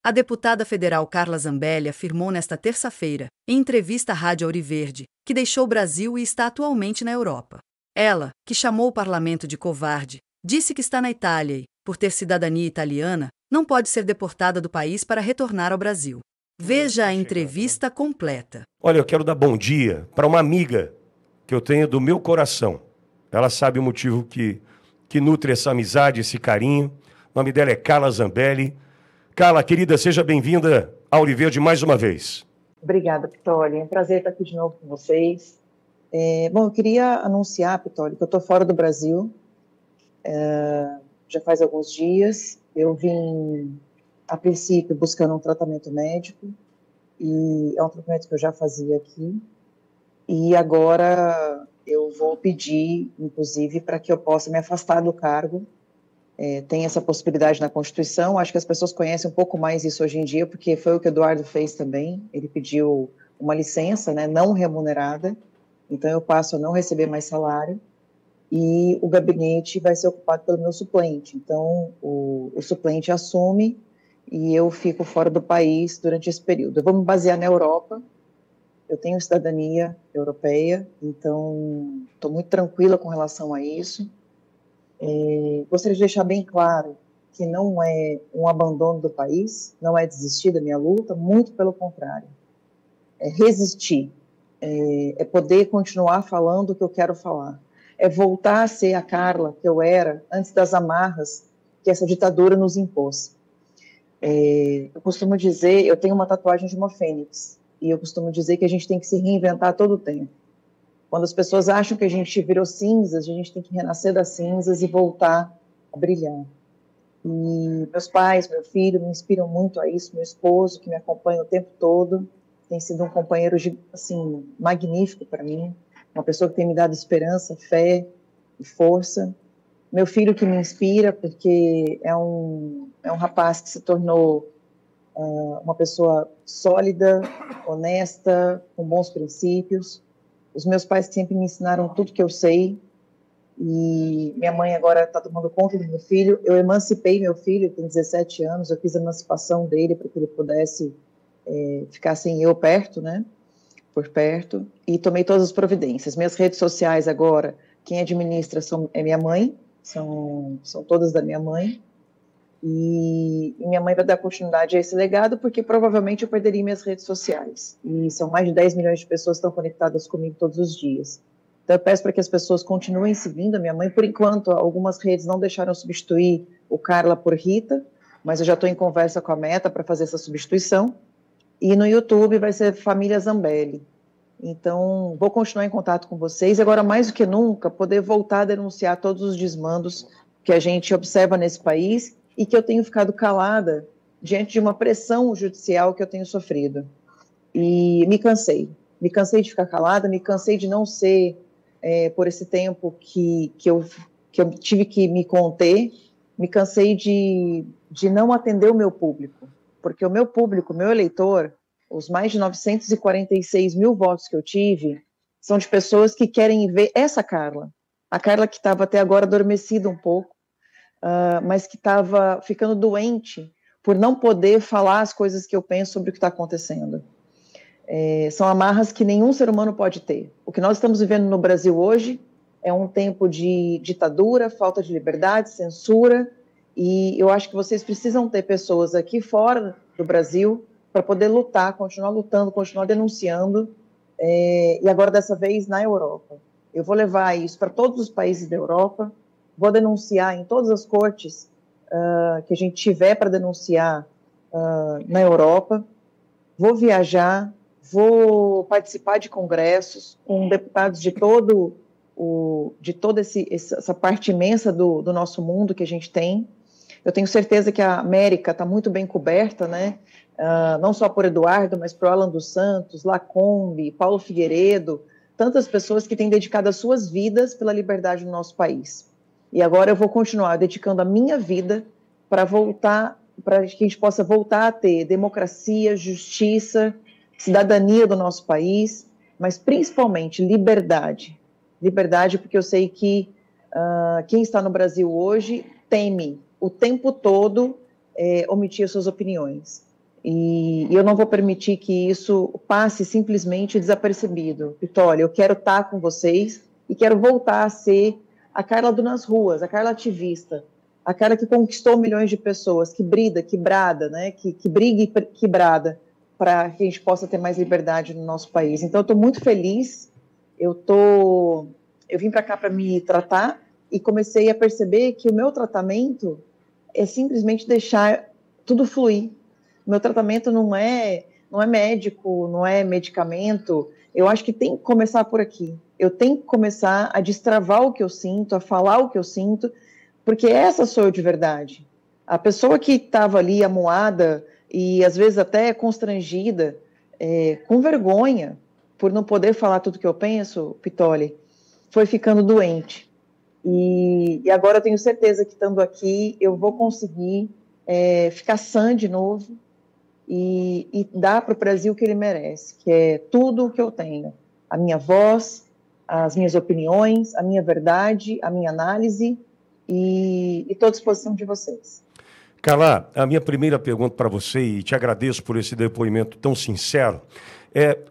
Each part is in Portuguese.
A deputada federal Carla Zambelli afirmou nesta terça-feira, em entrevista à Rádio Auriverde, que deixou o Brasil e está atualmente na Europa. Ela, que chamou o parlamento de covarde, disse que está na Itália e, por ter cidadania italiana, não pode ser deportada do país para retornar ao Brasil. Veja a entrevista completa. Olha, eu quero dar bom dia para uma amiga que eu tenho do meu coração. Ela sabe o motivo que nutre essa amizade, esse carinho. O nome dela é Carla Zambelli. Carla, querida, seja bem-vinda ao Auriverde mais uma vez. Obrigada, Pitoli. É um prazer estar aqui de novo com vocês. Bom, eu queria anunciar, Pitoli, que eu estou fora do Brasil. Já faz alguns dias. Eu vim, a princípio, buscando um tratamento médico. E é um tratamento que eu já fazia aqui. E agora eu vou pedir, inclusive, para que eu possa me afastar do cargo. Tem essa possibilidade na Constituição. Acho que as pessoas conhecem um pouco mais isso hoje em dia, porque foi o que o Eduardo fez também. Ele pediu uma licença, né, não remunerada, então eu passo a não receber mais salário, e o gabinete vai ser ocupado pelo meu suplente. Então, o suplente assume e eu fico fora do país durante esse período. Eu vou me basear na Europa. Eu tenho cidadania europeia, então estou muito tranquila com relação a isso. Gostaria de deixar bem claro que não é um abandono do país, não é desistir da minha luta, muito pelo contrário. É resistir, é poder continuar falando o que eu quero falar, é voltar a ser a Carla que eu era antes das amarras que essa ditadura nos impôs. Eu costumo dizer, eu tenho uma tatuagem de uma fênix, e eu costumo dizer que a gente tem que se reinventar todo o tempo. Quando as pessoas acham que a gente virou cinzas, a gente tem que renascer das cinzas e voltar a brilhar. E meus pais, meu filho, me inspiram muito a isso. Meu esposo, que me acompanha o tempo todo, tem sido um companheiro assim, magnífico para mim, uma pessoa que tem me dado esperança, fé e força. Meu filho, que me inspira, porque é um rapaz que se tornou uma pessoa sólida, honesta, com bons princípios. Os meus pais sempre me ensinaram tudo que eu sei, e minha mãe agora está tomando conta do meu filho. Eu emancipei meu filho, ele tem 17 anos, eu fiz a emancipação dele para que ele pudesse ficar sem eu perto, né, por perto, e tomei todas as providências. Minhas redes sociais agora, quem administra é minha mãe, são todas da minha mãe, e minha mãe vai dar continuidade a esse legado, porque provavelmente eu perderia minhas redes sociais. E são mais de 10 milhões de pessoas que estão conectadas comigo todos os dias. Então eu peço para que as pessoas continuem seguindo a minha mãe. Por enquanto, algumas redes não deixaram substituir o Carla por Rita, mas eu já estou em conversa com a Meta para fazer essa substituição. E no YouTube vai ser Família Zambelli. Então, vou continuar em contato com vocês. Agora, mais do que nunca, poder voltar a denunciar todos os desmandos que a gente observa nesse país e que eu tenho ficado calada diante de uma pressão judicial que eu tenho sofrido. E me cansei de ficar calada, me cansei de não ser, por esse tempo que eu tive que me conter, me cansei de não atender o meu público, porque o meu público, o meu eleitor, os mais de 946 mil votos que eu tive, são de pessoas que querem ver essa Carla, a Carla que estava até agora adormecida um pouco, mas que estava ficando doente por não poder falar as coisas que eu penso sobre o que está acontecendo. São amarras que nenhum ser humano pode ter. O que nós estamos vivendo no Brasil hoje é um tempo de ditadura, falta de liberdade, censura, e eu acho que vocês precisam ter pessoas aqui fora do Brasil para poder lutar, continuar lutando, continuar denunciando, e agora dessa vez na Europa. Eu vou levar isso para todos os países da Europa, vou denunciar em todas as cortes que a gente tiver para denunciar na Europa, vou viajar, vou participar de congressos com deputados de toda essa parte imensa do nosso mundo que a gente tem. Eu tenho certeza que a América está muito bem coberta, né? Não só por Eduardo, mas por Alan dos Santos, Lacombe, Paulo Figueiredo, tantas pessoas que têm dedicado as suas vidas pela liberdade do nosso país. E agora eu vou continuar dedicando a minha vida para que a gente possa voltar a ter democracia, justiça, cidadania do nosso país, mas principalmente liberdade. Liberdade, porque eu sei que quem está no Brasil hoje teme o tempo todo omitir suas opiniões. E eu não vou permitir que isso passe simplesmente desapercebido. Vitória, eu quero estar com vocês e quero voltar a ser a Carla do Nas Ruas, a Carla ativista, a Carla que conquistou milhões de pessoas, que brida, que brada, né? que briga e que brada para que a gente possa ter mais liberdade no nosso país. Então, eu estou muito feliz. Eu vim para cá para me tratar e comecei a perceber que o meu tratamento é simplesmente deixar tudo fluir. Meu tratamento não é médico, não é medicamento. Eu acho que tem que começar por aqui. Eu tenho que começar a destravar o que eu sinto, a falar o que eu sinto, porque essa sou eu de verdade. A pessoa que estava ali amuada e às vezes até constrangida, com vergonha, por não poder falar tudo que eu penso, Pitoli, foi ficando doente. E agora eu tenho certeza que estando aqui eu vou conseguir ficar sã de novo e dar para o Brasil o que ele merece, que é tudo o que eu tenho. A minha voz, as minhas opiniões, a minha verdade, a minha análise e estou à disposição de vocês. Carla, a minha primeira pergunta para você, e te agradeço por esse depoimento tão sincero,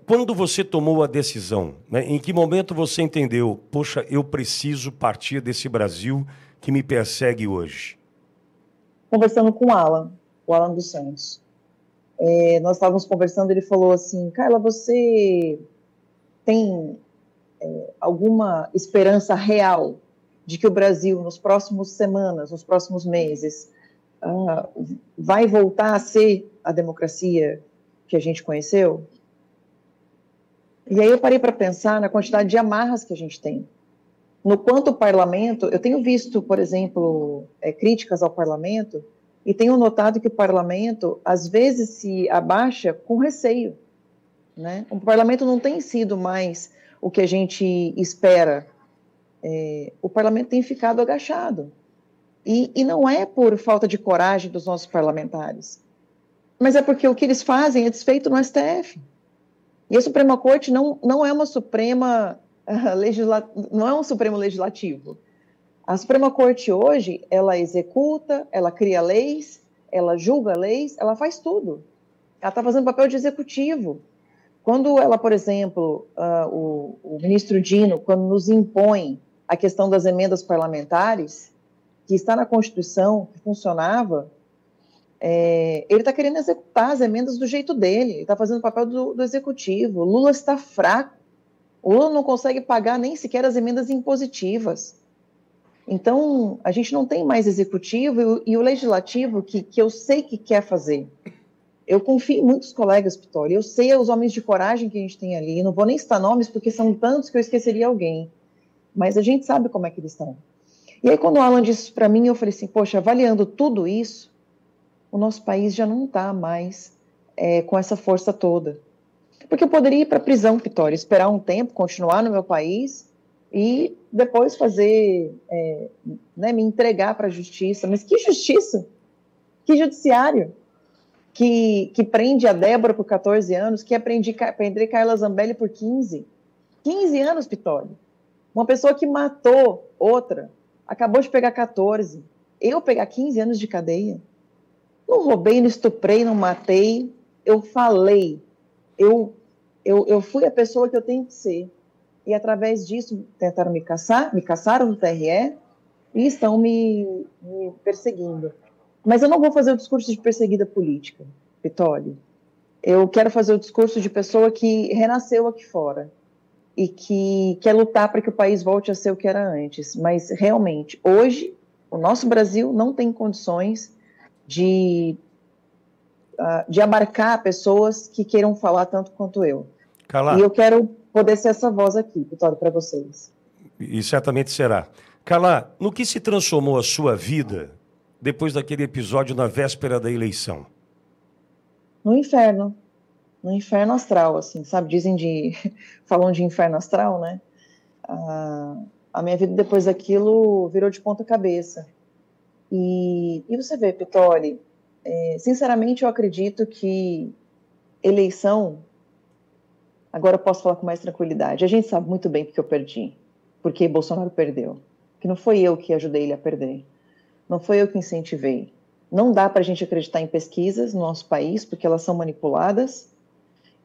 quando você tomou a decisão, né, em que momento você entendeu, poxa, eu preciso partir desse Brasil que me persegue hoje? Conversando com o Alan dos Santos. Nós estávamos conversando, ele falou assim, Carla, você tem alguma esperança real de que o Brasil, nos próximos semanas, nos próximos meses, vai voltar a ser a democracia que a gente conheceu? E aí eu parei para pensar na quantidade de amarras que a gente tem. No quanto o parlamento, eu tenho visto, por exemplo, críticas ao parlamento, e tenho notado que o parlamento, às vezes, se abaixa com receio, né? O parlamento não tem sido mais o que a gente espera. O parlamento tem ficado agachado. E não é por falta de coragem dos nossos parlamentares, mas é porque o que eles fazem é desfeito no STF. E a Suprema Corte não é uma Suprema não é um Supremo Legislativo. A Suprema Corte hoje, ela executa, ela cria leis, ela julga leis, ela faz tudo. Ela está fazendo papel de executivo. Quando ela, por exemplo, o ministro Dino, quando nos impõe a questão das emendas parlamentares, que está na Constituição, que funcionava, ele está querendo executar as emendas do jeito dele, ele está fazendo o papel do executivo. Lula está fraco. O Lula não consegue pagar nem sequer as emendas impositivas. Então, a gente não tem mais executivo e o legislativo que eu sei que quer fazer. Eu confio em muitos colegas, Pitoli, eu sei os homens de coragem que a gente tem ali, não vou nem citar nomes porque são tantos que eu esqueceria alguém, mas a gente sabe como é que eles estão. E aí quando o Alan disse isso para mim, eu falei assim, poxa, avaliando tudo isso, o nosso país já não está mais com essa força toda. Porque eu poderia ir para a prisão, Pitoli, esperar um tempo, continuar no meu país e depois fazer, me entregar para a justiça. Mas que justiça? Que judiciário? Que prende a Débora por 14 anos, que prender Carla Zambelli por 15. 15 anos, Pitoli. Uma pessoa que matou outra, acabou de pegar 14. Eu pegar 15 anos de cadeia? Não roubei, não estuprei, não matei. Eu falei. Eu fui a pessoa que eu tenho que ser. E através disso tentaram me caçar, me caçaram no TRE e estão me perseguindo. Mas eu não vou fazer o discurso de perseguida política, Pitoli. Eu quero fazer o discurso de pessoa que renasceu aqui fora e que quer lutar para que o país volte a ser o que era antes. Mas, realmente, hoje, o nosso Brasil não tem condições de abarcar pessoas que queiram falar tanto quanto eu. Carla, e eu quero poder ser essa voz aqui, Vitória, para vocês. E certamente será. Carla, no que se transformou a sua vida depois daquele episódio na véspera da eleição? No inferno astral, assim, sabe? Falam de inferno astral, né? A minha vida depois daquilo virou de ponta cabeça. E você vê, Pitoli, sinceramente eu acredito que eleição, agora eu posso falar com mais tranquilidade, a gente sabe muito bem porque eu perdi, porque Bolsonaro perdeu, que não foi eu que ajudei ele a perder, não foi eu que incentivei, Não dá para a gente acreditar em pesquisas no nosso país, porque elas são manipuladas,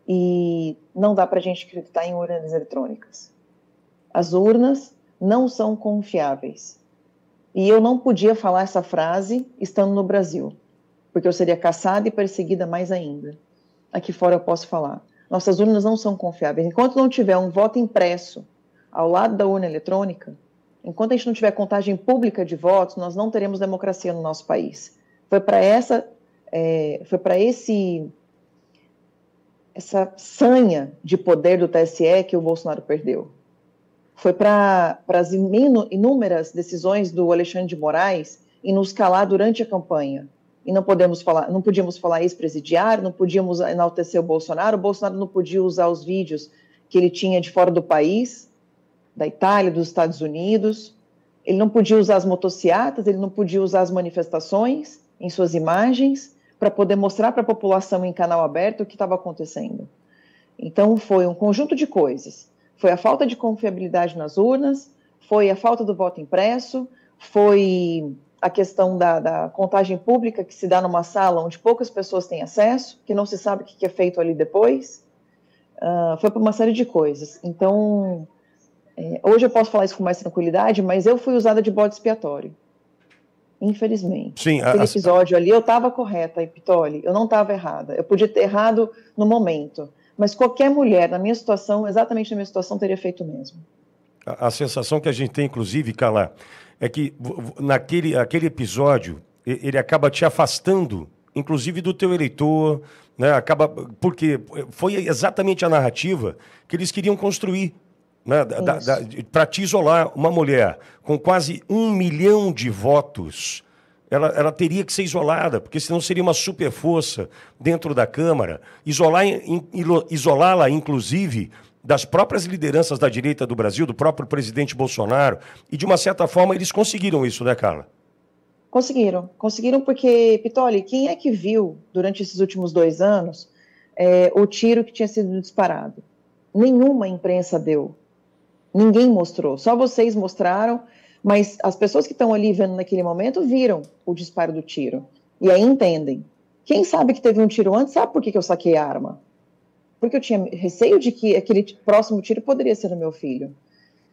e não dá para a gente acreditar em urnas eletrônicas. As urnas não são confiáveis. E eu não podia falar essa frase estando no Brasil, porque eu seria caçada e perseguida mais ainda. Aqui fora eu posso falar. Nossas urnas não são confiáveis. Enquanto não tiver um voto impresso ao lado da urna eletrônica, enquanto a gente não tiver contagem pública de votos, nós não teremos democracia no nosso país. Foi para essa sanha de poder do TSE que o Bolsonaro perdeu. Foi para as inúmeras decisões do Alexandre de Moraes em nos calar durante a campanha. E não podíamos falar ex-presidiário, não podíamos enaltecer o Bolsonaro não podia usar os vídeos que ele tinha de fora do país, da Itália, dos Estados Unidos, ele não podia usar as motocicletas, ele não podia usar as manifestações em suas imagens para poder mostrar para a população em canal aberto o que estava acontecendo. Então foi um conjunto de coisas. Foi a falta de confiabilidade nas urnas, foi a falta do voto impresso, foi a questão da contagem pública que se dá numa sala onde poucas pessoas têm acesso, que não se sabe o que é feito ali depois, foi por uma série de coisas. Então, hoje eu posso falar isso com mais tranquilidade, mas eu fui usada de bode expiatório, infelizmente. Sim, aquele episódio ali, eu estava correta, Pitoli, eu não estava errada, eu podia ter errado no momento, mas qualquer mulher na minha situação, exatamente na minha situação, teria feito o mesmo. A sensação que a gente tem, inclusive, Carla, é que aquele episódio, ele acaba te afastando, inclusive do teu eleitor, né? Porque foi exatamente a narrativa que eles queriam construir, né? Para te isolar. Uma mulher com quase 1 milhão de votos, ela teria que ser isolada, porque senão seria uma super força dentro da Câmara, isolá-la, inclusive, das próprias lideranças da direita do Brasil, do próprio presidente Bolsonaro, e de uma certa forma eles conseguiram isso, né, Carla? Conseguiram porque, Pitoli, quem é que viu durante esses últimos 2 anos o tiro que tinha sido disparado? Nenhuma imprensa deu, ninguém mostrou, só vocês mostraram, mas as pessoas que estão ali vendo naquele momento viram o disparo do tiro, e aí entendem. Quem sabe que teve um tiro antes, sabe por que eu saquei a arma? Porque eu tinha receio de que aquele próximo tiro poderia ser o meu filho.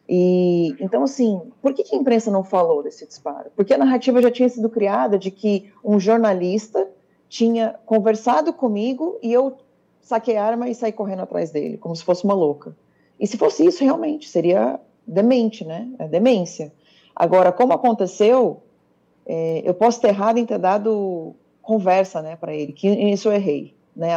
E então, assim, por que a imprensa não falou desse disparo? Porque a narrativa já tinha sido criada de que um jornalista tinha conversado comigo e eu saquei a arma e saí correndo atrás dele, como se fosse uma louca. E se fosse isso, realmente, seria demente, né? É demência. Agora, como aconteceu, eu posso ter errado em ter dado conversa, né, para ele, que isso eu errei. Né,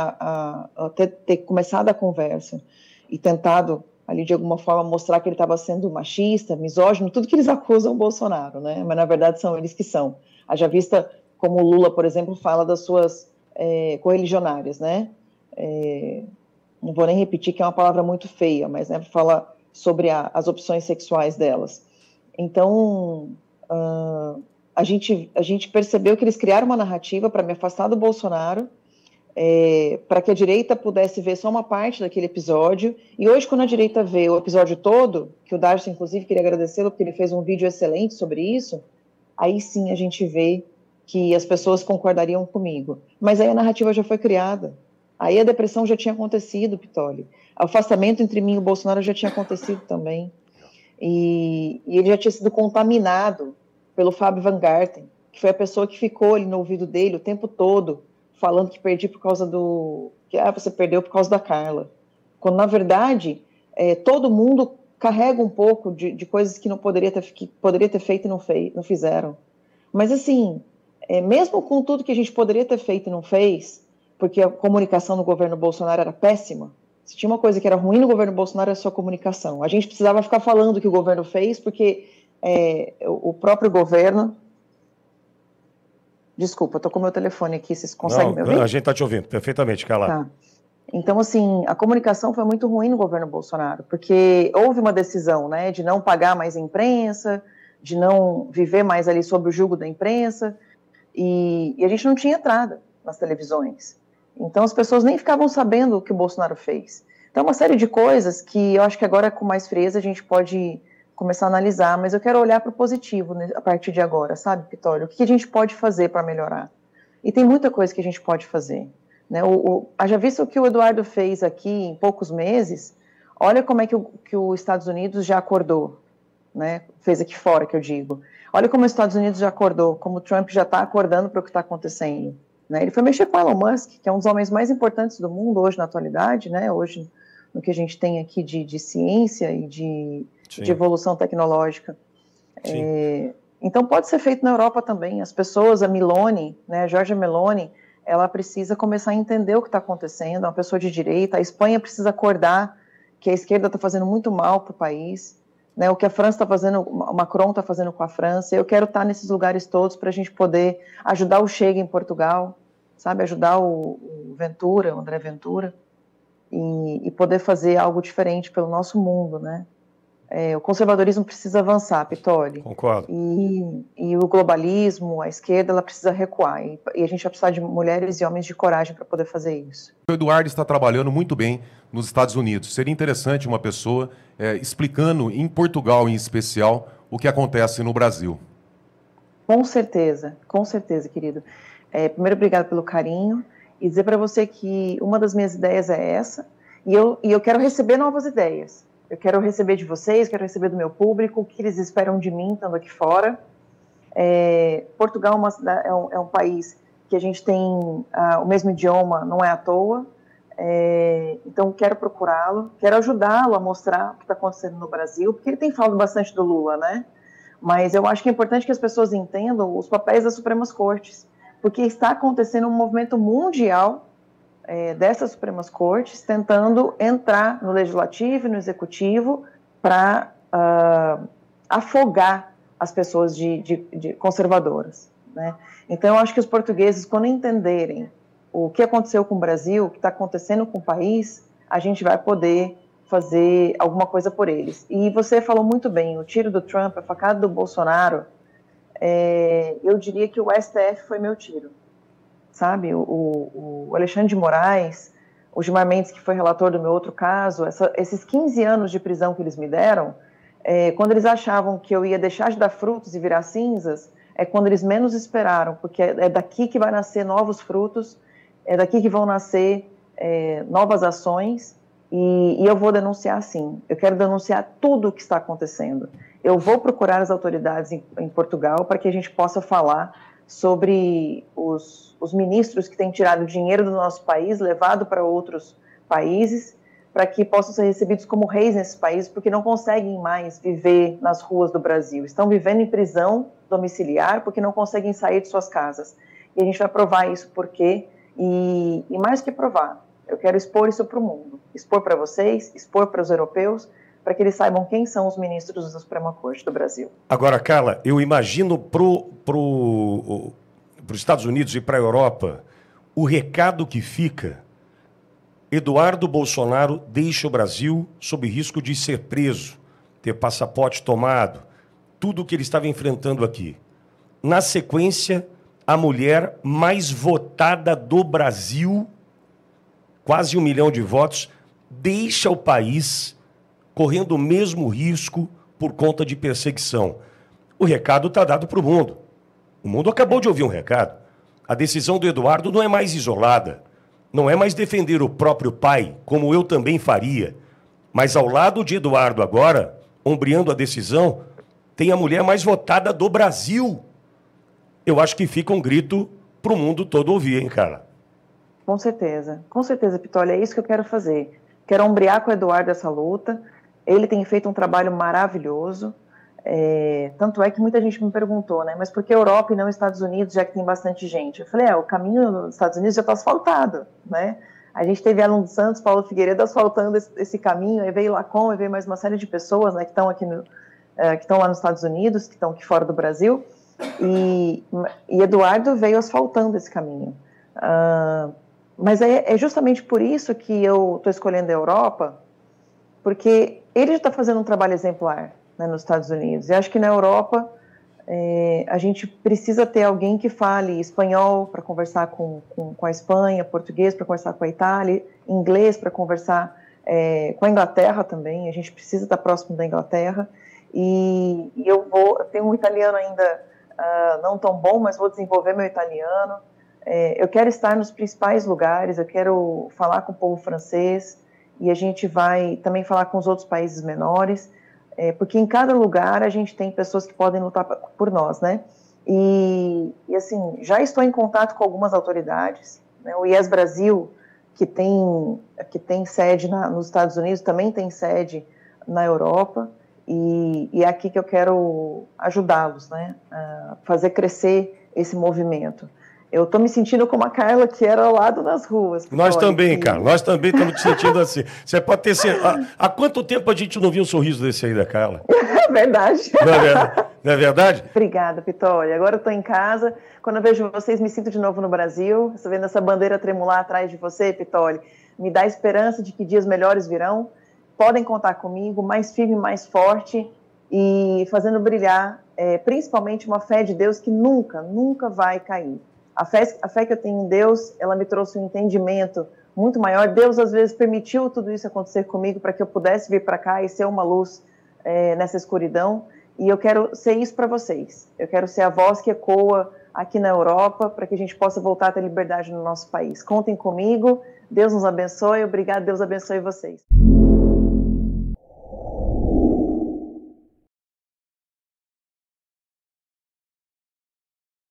ter começado a conversa e tentado ali de alguma forma mostrar que ele estava sendo machista, misógino, tudo que eles acusam o Bolsonaro, né, mas na verdade são eles que são. Haja vista como o Lula, por exemplo, fala das suas correligionárias, né, não vou nem repetir que é uma palavra muito feia, mas né, fala sobre as opções sexuais delas. Então, a gente percebeu que eles criaram uma narrativa para me afastar do Bolsonaro, para que a direita pudesse ver só uma parte daquele episódio, e hoje quando a direita vê o episódio todo, que o Darcy inclusive queria agradecê-lo porque ele fez um vídeo excelente sobre isso, aí sim a gente vê que as pessoas concordariam comigo, mas aí a narrativa já foi criada, aí a depressão já tinha acontecido, Pitoli, o afastamento entre mim e o Bolsonaro já tinha acontecido também, e ele já tinha sido contaminado pelo Fábio Van Garten, que foi a pessoa que ficou ali no ouvido dele o tempo todo, falando que perdi por causa você perdeu por causa da Carla. Quando, na verdade, todo mundo carrega um pouco de coisas que poderia ter feito e não fizeram. Mas, assim, mesmo com tudo que a gente poderia ter feito e não fez, porque a comunicação no governo Bolsonaro era péssima, se tinha uma coisa que era ruim no governo Bolsonaro, era a sua comunicação. A gente precisava ficar falando o que o governo fez, porque o próprio governo... Desculpa, estou com o meu telefone aqui, vocês conseguem me ouvir? A gente está te ouvindo perfeitamente, Carla. Tá. Então, assim, a comunicação foi muito ruim no governo Bolsonaro, porque houve uma decisão, né, de não pagar mais a imprensa, de não viver mais ali sob o jugo da imprensa, e a gente não tinha entrada nas televisões. Então, as pessoas nem ficavam sabendo o que o Bolsonaro fez. Então, uma série de coisas que eu acho que agora, com mais frieza, a gente pode começar a analisar, mas eu quero olhar para o positivo a partir de agora, sabe, Pitoli? O que a gente pode fazer para melhorar? E tem muita coisa que a gente pode fazer, né? Haja visto o que o Eduardo fez aqui em poucos meses, olha como é que os Estados Unidos já acordou, né? Fez aqui fora, que eu digo. Olha como os Estados Unidos já acordou, como o Trump já está acordando para o que está acontecendo, né? Ele foi mexer com o Elon Musk, que é um dos homens mais importantes do mundo hoje na atualidade, né? Hoje, no que a gente tem aqui de ciência e de evolução tecnológica. Então pode ser feito na Europa também. As pessoas, a Meloni, né, a Giorgia Meloni, ela precisa começar a entender o que está acontecendo, é uma pessoa de direita. A Espanha precisa acordar que a esquerda está fazendo muito mal para o país, né, o que a França está fazendo, o Macron está fazendo com a França. Eu quero estar nesses lugares todos para a gente poder ajudar o Chega em Portugal, sabe, ajudar o Ventura, o André Ventura, e poder fazer algo diferente pelo nosso mundo, né? O conservadorismo precisa avançar, Pitoli. Concordo. E o globalismo, a esquerda, ela precisa recuar. E a gente vai precisar de mulheres e homens de coragem para poder fazer isso. O Eduardo está trabalhando muito bem nos Estados Unidos. Seria interessante uma pessoa explicando, em Portugal em especial, o que acontece no Brasil. Com certeza, querido. Primeiro, obrigado pelo carinho. E dizer para você que uma das minhas ideias é essa. E eu quero receber novas ideias. Eu quero receber de vocês, quero receber do meu público, o que eles esperam de mim, estando aqui fora. Portugal é um país que a gente tem o mesmo idioma, não é à toa. Então, quero procurá-lo, quero ajudá-lo a mostrar o que está acontecendo no Brasil, porque ele tem falado bastante do Lula, né? Mas eu acho que é importante que as pessoas entendam os papéis das Supremas Cortes, porque está acontecendo um movimento mundial dessas Supremas Cortes tentando entrar no Legislativo e no Executivo para afogar as pessoas de conservadoras, né? Então, eu acho que os portugueses, quando entenderem o que aconteceu com o Brasil, o que está acontecendo com o país, a gente vai poder fazer alguma coisa por eles. E você falou muito bem, o tiro do Trump, a facada do Bolsonaro, eu diria que o STF foi meu tiro. Sabe, o Alexandre de Moraes, o Gilmar Mendes, que foi relator do meu outro caso, esses 15 anos de prisão que eles me deram, quando eles achavam que eu ia deixar de dar frutos e virar cinzas, é quando eles menos esperaram, porque é daqui que vai nascer novos frutos, é daqui que vão nascer novas ações, e eu vou denunciar sim. Eu quero denunciar tudo o que está acontecendo. Eu vou procurar as autoridades em Portugal para que a gente possa falar sobre os ministros que têm tirado dinheiro do nosso país, levado para outros países, para que possam ser recebidos como reis nesses países, porque não conseguem mais viver nas ruas do Brasil. Estão vivendo em prisão domiciliar porque não conseguem sair de suas casas. E a gente vai provar isso porque, e mais que provar, eu quero expor isso para o mundo, expor para vocês, expor para os europeus, para que eles saibam quem são os ministros da Suprema Corte do Brasil. Agora, Carla, eu imagino para os Estados Unidos e para a Europa, o recado que fica: Eduardo Bolsonaro deixa o Brasil sob risco de ser preso, ter passaporte tomado, tudo o que ele estava enfrentando aqui. Na sequência, a mulher mais votada do Brasil, quase 1 milhão de votos, deixa o país correndo o mesmo risco por conta de perseguição. O recado está dado para o mundo. O mundo acabou de ouvir um recado. A decisão do Eduardo não é mais isolada. Não é mais defender o próprio pai, como eu também faria. Mas ao lado de Eduardo agora, ombreando a decisão, tem a mulher mais votada do Brasil. Eu acho que fica um grito para o mundo todo ouvir, hein, Carla? Com certeza, Pitoli, é isso que eu quero fazer. Quero ombrear com o Eduardo essa luta. Ele tem feito um trabalho maravilhoso. Tanto é que muita gente me perguntou, né? Mas por que Europa e não Estados Unidos, já que tem bastante gente? Eu falei, o caminho dos Estados Unidos já está asfaltado, né? A gente teve Alan dos Santos, Paulo Figueiredo asfaltando esse caminho, aí veio Lacon, aí veio mais uma série de pessoas, né, que estão aqui que estão lá nos Estados Unidos, que estão aqui fora do Brasil, e Eduardo veio asfaltando esse caminho. Mas é justamente por isso que eu estou escolhendo a Europa, porque ele já está fazendo um trabalho exemplar, né, nos Estados Unidos. E acho que na Europa a gente precisa ter alguém que fale espanhol para conversar com a Espanha, português para conversar com a Itália, inglês para conversar com a Inglaterra também. A gente precisa estar próximo da Inglaterra. E eu tenho um italiano ainda não tão bom, mas vou desenvolver meu italiano. Eu quero estar nos principais lugares, eu quero falar com o povo francês, e a gente vai também falar com os outros países menores, porque em cada lugar a gente tem pessoas que podem lutar por nós, né? E assim, já estou em contato com algumas autoridades, né? O IES Brasil, que tem sede nos Estados Unidos, também tem sede na Europa, e é aqui que eu quero ajudá-los, né? A fazer crescer esse movimento. Eu estou me sentindo como a Carla, que era ao lado nas ruas. Nós também, Carla, nós também estamos te sentindo assim. Você pode ter certeza. Há quanto tempo a gente não viu um sorriso desse aí da Carla? É verdade. Não é verdade? Obrigada, Pitoli. Agora eu estou em casa. Quando eu vejo vocês, me sinto de novo no Brasil. Estou vendo essa bandeira tremular atrás de você, Pitoli. Me dá esperança de que dias melhores virão. Podem contar comigo, mais firme, mais forte e fazendo brilhar, principalmente uma fé de Deus que nunca, nunca vai cair. A fé que eu tenho em Deus, ela me trouxe um entendimento muito maior. Deus, às vezes, permitiu tudo isso acontecer comigo para que eu pudesse vir para cá e ser uma luz nessa escuridão. E eu quero ser isso para vocês. Eu quero ser a voz que ecoa aqui na Europa para que a gente possa voltar a ter liberdade no nosso país. Contem comigo. Deus nos abençoe. Obrigada. Deus abençoe vocês.